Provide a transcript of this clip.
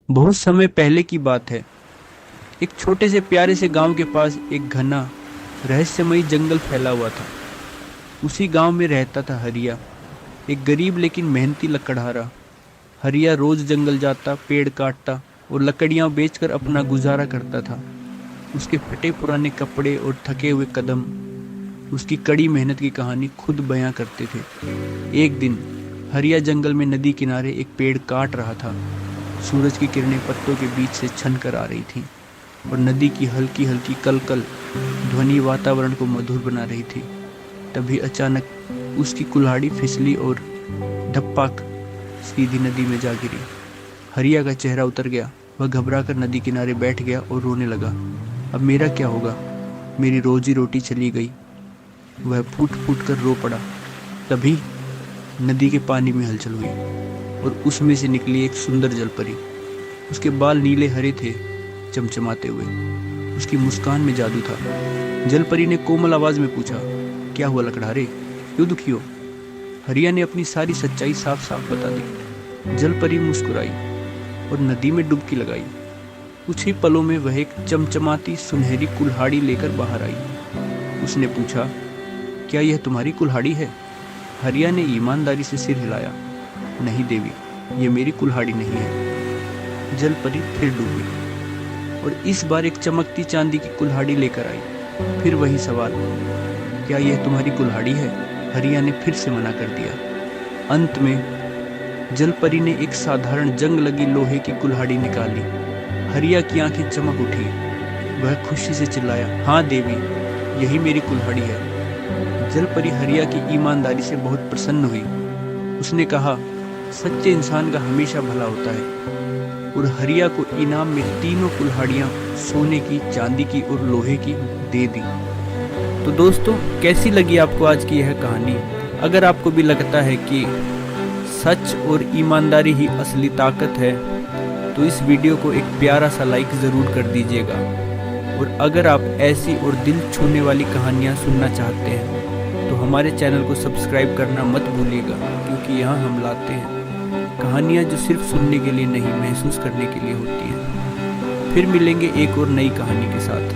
बहुत समय पहले की बात है। एक छोटे से प्यारे से गांव के पास एक घना रहस्यमयी जंगल फैला हुआ था। उसी गांव में रहता था हरिया, एक गरीब लेकिन मेहनती लकड़हारा। हरिया रोज जंगल जाता, पेड़ काटता और लकड़ियां बेचकर अपना गुजारा करता था। उसके फटे पुराने कपड़े और थके हुए कदम उसकी कड़ी मेहनत की कहानी खुद बयां करते थे। एक दिन हरिया जंगल में नदी किनारे एक पेड़ काट रहा था। सूरज की किरणें पत्तों के बीच से छन कर आ रही थीं और नदी की हल्की हल्की कलकल ध्वनि वातावरण को मधुर बना रही थी। तभी अचानक उसकी कुल्हाड़ी फिसली और धप्पाक सीधी नदी में जा गिरी। हरिया का चेहरा उतर गया। वह घबराकर नदी किनारे बैठ गया और रोने लगा। अब मेरा क्या होगा? मेरी रोजी रोटी चली गई। वह फूट फूट कर रो पड़ा। तभी नदी के पानी में हलचल हुई और उसमें से निकली एक सुंदर जलपरी। उसके बाल नीले हरे थे, चमचमाते हुए। उसकी मुस्कान में जादू था। जलपरी ने कोमल आवाज में पूछा, क्या हुआ लकड़हारे, क्यों दुखी हो? हरिया ने अपनी सारी सच्चाई साफ साफ बता दी। जलपरी मुस्कुराई और नदी में डुबकी लगाई। कुछ ही पलों में वह एक चमचमाती सुनहरी कुल्हाड़ी लेकर बाहर आई। उसने पूछा, क्या यह तुम्हारी कुल्हाड़ी है? हरिया ने ईमानदारी से सिर हिलाया। नहीं देवी, ये मेरी कुल्हाड़ी नहीं है। जलपरी फिर डूबी और इस बार एक चमकती चांदी की कुल्हाड़ी लेकर आई। फिर वही सवाल, क्या यह तुम्हारी कुल्हाड़ी है? हरिया ने फिर से मना कर दिया। अंत में जलपरी ने एक साधारण जंग लगी लोहे की कुल्हाड़ी निकाली। हरिया की आंखें चमक उठी। वह खुशी से चिल्लाया, हाँ देवी, यही मेरी कुल्हाड़ी है। जलपरी हरिया की ईमानदारी से बहुत प्रसन्न हुई। उसने कहा, सच्चे इंसान का हमेशा भला होता है। और हरिया को इनाम में तीनों कुल्हाड़ियां सोने की, चांदी की और लोहे की दे दी। तो दोस्तों, कैसी लगी आपको आज की यह कहानी? अगर आपको भी लगता है कि सच और ईमानदारी ही असली ताकत है, तो इस वीडियो को एक प्यारा सा लाइक ज़रूर कर दीजिएगा। और अगर आप ऐसी और दिल छूने वाली कहानियाँ सुनना चाहते हैं तो हमारे चैनल को सब्सक्राइब करना मत भूलिएगा, क्योंकि यहाँ हम लाते हैं कहानियाँ जो सिर्फ सुनने के लिए नहीं, महसूस करने के लिए होती हैं। फिर मिलेंगे एक और नई कहानी के साथ।